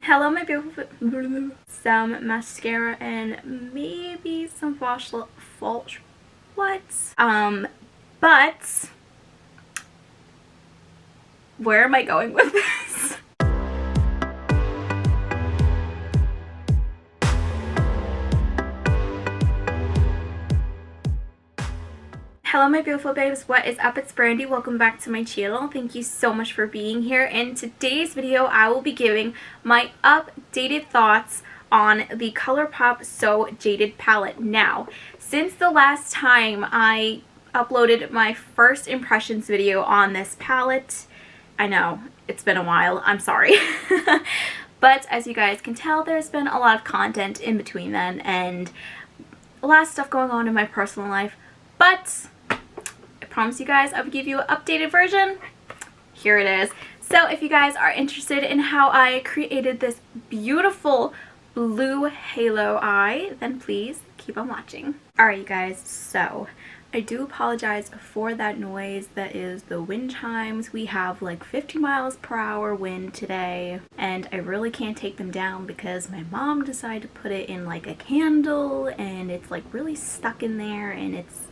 Hello my beautiful, some mascara and maybe some false, what? But where am I going with this? Hello my beautiful babes, what is up? It's Brandi. Welcome back to my channel. Thank you so much for being here. In today's video, I will be giving my updated thoughts on the Colourpop So Jaded palette. Now, since the last time I uploaded my first impressions video on this palette, I know, it's been a while, I'm sorry. But as you guys can tell, there's been a lot of content in between then and a lot of stuff going on in my personal life. But I promise you guys I will give you an updated version. Here it is. So if you guys are interested in how I created this beautiful blue halo eye, then please keep on watching. Alright you guys, so I do apologize for that noise. That is the wind chimes. We have like 50 miles per hour wind today and I really can't take them down because my mom decided to put it in like a candle and it's like really stuck in there and it's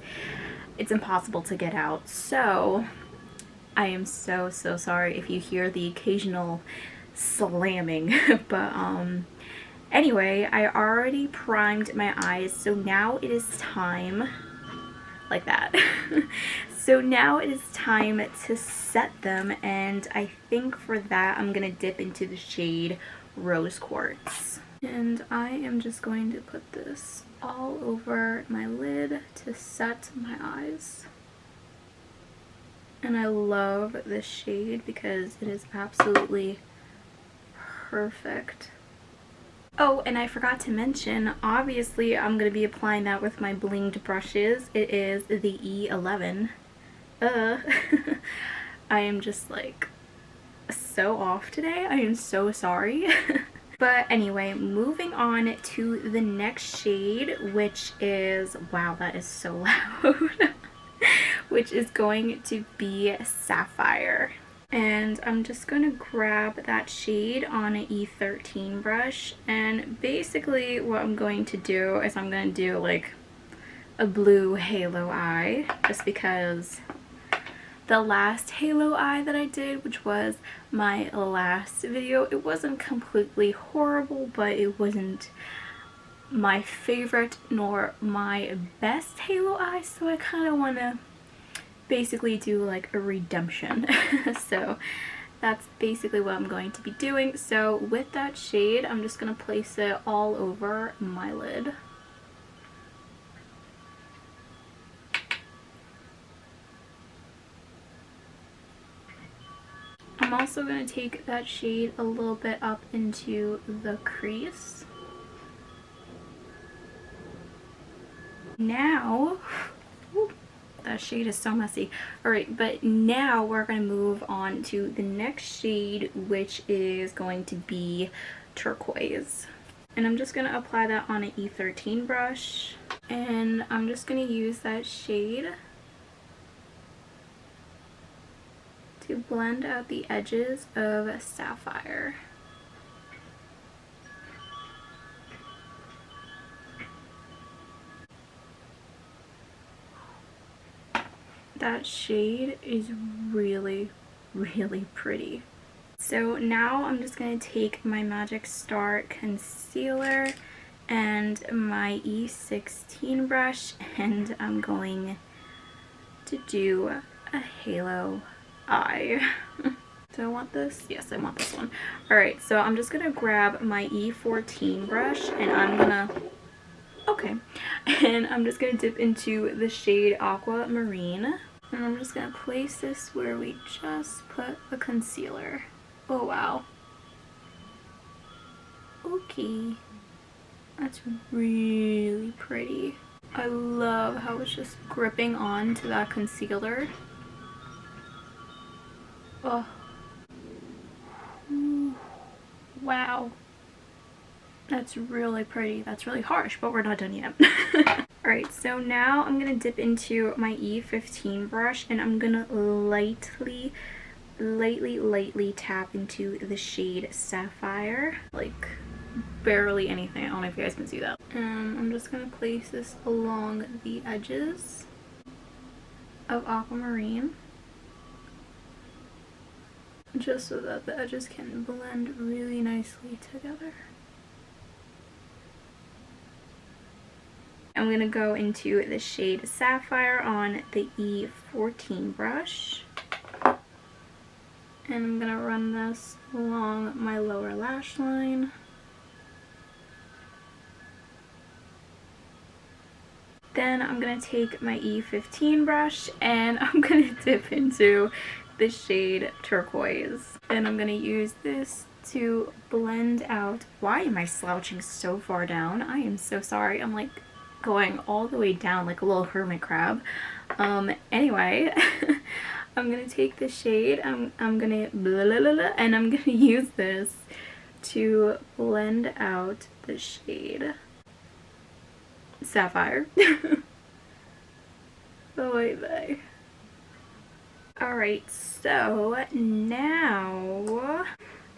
impossible to get out. So I am so sorry if you hear the occasional slamming. But anyway, I already primed my eyes, so now it is time, like that. So now it is time to set them, and I think for that I'm gonna dip into the shade Rose Quartz. And I am just going to put this all over my lid to set my eyes. And I love this shade because it is absolutely perfect. Oh, and I forgot to mention, obviously I'm going to be applying that with my blinged brushes. It is the E11. I am just like so off today. I am so sorry. But anyway, moving on to the next shade, which is, wow, that is so loud, which is going to be Sapphire. And I'm just going to grab that shade on an E13 brush, and basically what I'm going to do is I'm going to do like a blue halo eye, just because the last halo eye that I did, which was my last video, it wasn't completely horrible, but it wasn't my favorite nor my best halo eye, so I kind of want to basically do like a redemption. So that's basically what I'm going to be doing. So with that shade, I'm just going to place it all over my lid. I'm also going to take that shade a little bit up into the crease. Now, that shade is so messy. Alright, but now we're going to move on to the next shade, which is going to be turquoise. And I'm just going to apply that on an E13 brush. And I'm just going to use that shade to blend out the edges of Sapphire. That shade is really pretty. So now I'm just going to take my Magic Star concealer and my E16 brush, and I'm going to do a halo eye. Do I want this? Yes, I want this one. Alright, so I'm just going to grab my E14 brush and I'm going to and I'm just going to dip into the shade Aquamarine. And I'm just going to place this where we just put the concealer. Oh wow. Okay. That's really pretty. I love how it's just gripping on to that concealer. Oh. Ooh. Wow. That's really pretty. That's really harsh, but we're not done yet. Alright, so now I'm going to dip into my E15 brush and I'm going to lightly lightly tap into the shade Sapphire. Like, barely anything. I don't know if you guys can see that. I'm just gonna place this along the edges of Aquamarine, just so that the edges can blend really nicely together. I'm gonna go into the shade Sapphire on the E14 brush, and I'm gonna run this along my lower lash line. Then I'm gonna take my E15 brush and I'm gonna dip into the shade Turquoise, and I'm gonna use this to blend out. Why am I slouching so far down? I am so sorry. I'm like going all the way down like a little hermit crab. Anyway, I'm gonna take the shade, I'm gonna and I'm gonna use this to blend out the shade Sapphire. Oh wait, bye. Alright, so now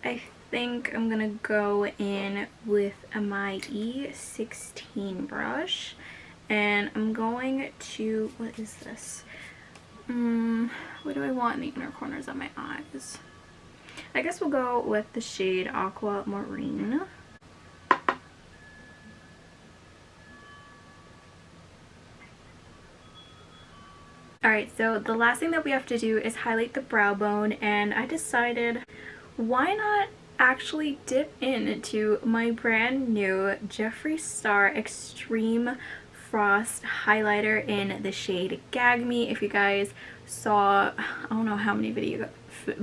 I think I'm gonna go in with my E16 brush, and I'm going to, what is this? What do I want in the inner corners of my eyes? I guess we'll go with the shade Aquamarine. Alright, so the last thing that we have to do is highlight the brow bone, and I decided why not actually dip into my brand new Jeffree Star Extreme Frost highlighter in the shade Gag Me. If you guys saw, I don't know how many videos,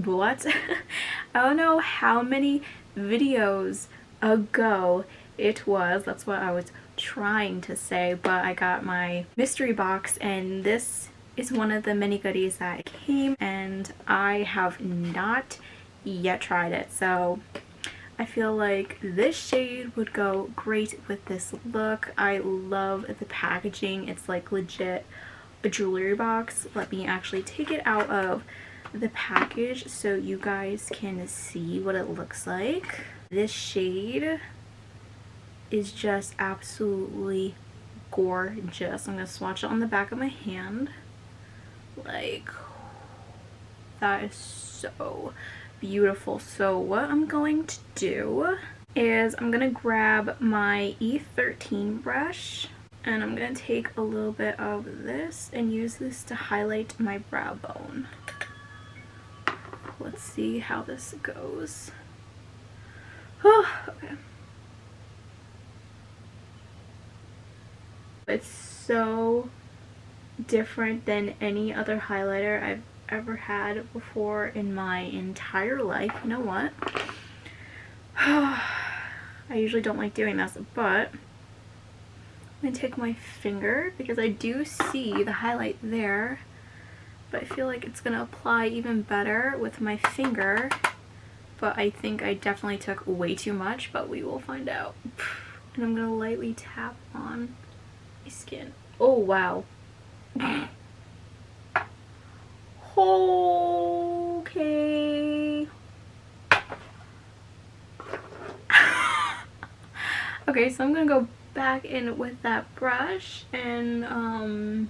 what? I don't know how many videos ago it was, that's what I was trying to say, but I got my mystery box and this is one of the mini goodies that came, and I have not yet tried it, so I feel like this shade would go great with this look. I love the packaging. It's like legit a jewelry box. Let me actually take it out of the package so you guys can see what it looks like. This shade is just absolutely gorgeous. I'm gonna swatch it on the back of my hand. Like, that is so beautiful. So what I'm going to do is I'm gonna grab my E13 brush, and I'm gonna take a little bit of this and use this to highlight my brow bone. Let's see how this goes. Okay. It's so different than any other highlighter I've ever had before in my entire life. You know what? I usually don't like doing this, but I'm gonna take my finger because I do see the highlight there, but I feel like it's gonna apply even better with my finger, but I think I definitely took way too much, but we will find out. And I'm gonna lightly tap on my skin. Oh wow. Okay. Okay, so I'm gonna go back in with that brush and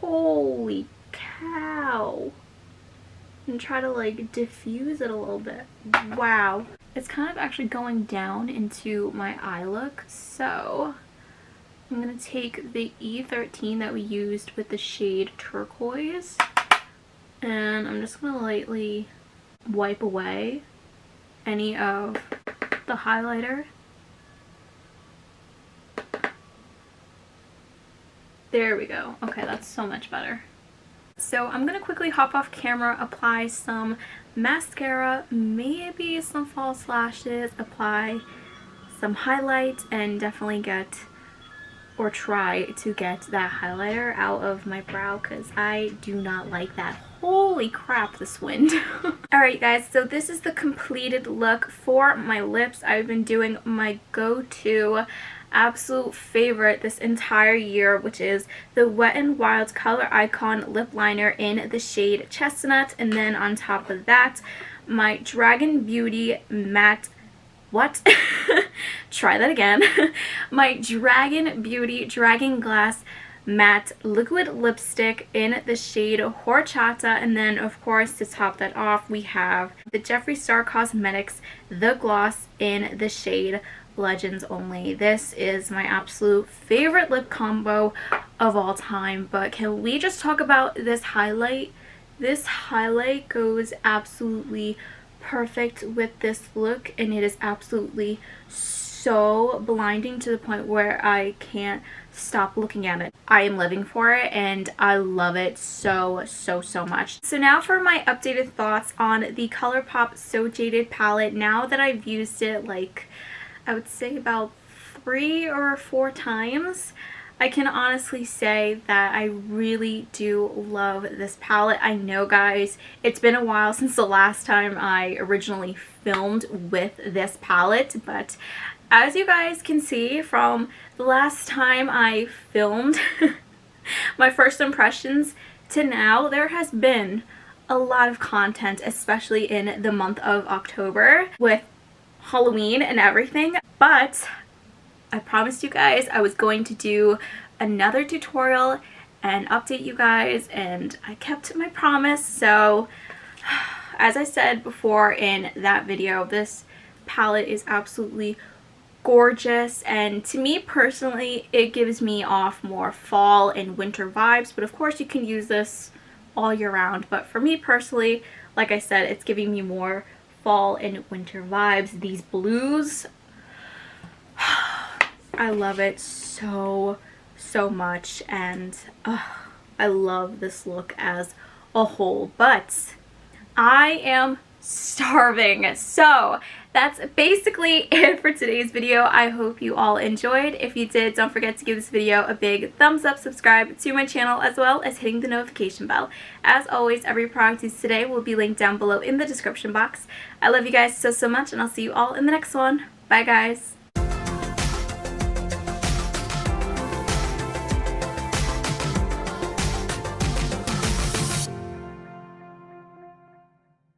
holy cow, and try to like diffuse it a little bit. Wow, it's kind of actually going down into my eye look, so I'm going to take the E13 that we used with the shade Turquoise, and I'm just going to lightly wipe away any of the highlighter. There we go. Okay, that's so much better. So I'm going to quickly hop off camera, apply some mascara, maybe some false lashes, apply some highlight, and definitely get or try to get that highlighter out of my brow because I do not like that. Holy crap, this wind. Alright guys, so this is the completed look for my lips. I've been doing my go-to absolute favorite this entire year, which is the Wet n Wild Color Icon Lip Liner in the shade Chestnut. And then on top of that, my Dragon Beauty Matte... What? Try that again. My Dragon Beauty Dragon Glass Matte Liquid Lipstick in the shade Horchata. And then, of course, to top that off, we have the Jeffree Star Cosmetics The Gloss in the shade Legends Only. This is my absolute favorite lip combo of all time. But can we just talk about this highlight? This highlight goes absolutely perfect with this look, and it is absolutely so blinding to the point where I can't stop looking at it. I am living for it and I love it so much. So now for my updated thoughts on the Colourpop So Jaded palette. Now that I've used it, like, I would say about 3 or 4 times, I can honestly say that I really do love this palette. I know, guys, it's been a while since the last time I originally filmed with this palette, but as you guys can see from the last time I filmed my first impressions to now, there has been a lot of content, especially in the month of October with Halloween and everything. But I promised you guys I was going to do another tutorial and update you guys, and I kept my promise. So as I said before in that video, this palette is absolutely gorgeous, and to me personally it gives me off more fall and winter vibes, but of course you can use this all year round. But for me personally, like I said, it's giving me more fall and winter vibes. These blues, I love it so much, and I love this look as a whole. But I am starving, so that's basically it for today's video. I hope you all enjoyed. If you did, don't forget to give this video a big thumbs up, subscribe to my channel, as well as hitting the notification bell. As always, every product used today will be linked down below in the description box. I love you guys so much, and I'll see you all in the next one. Bye, guys.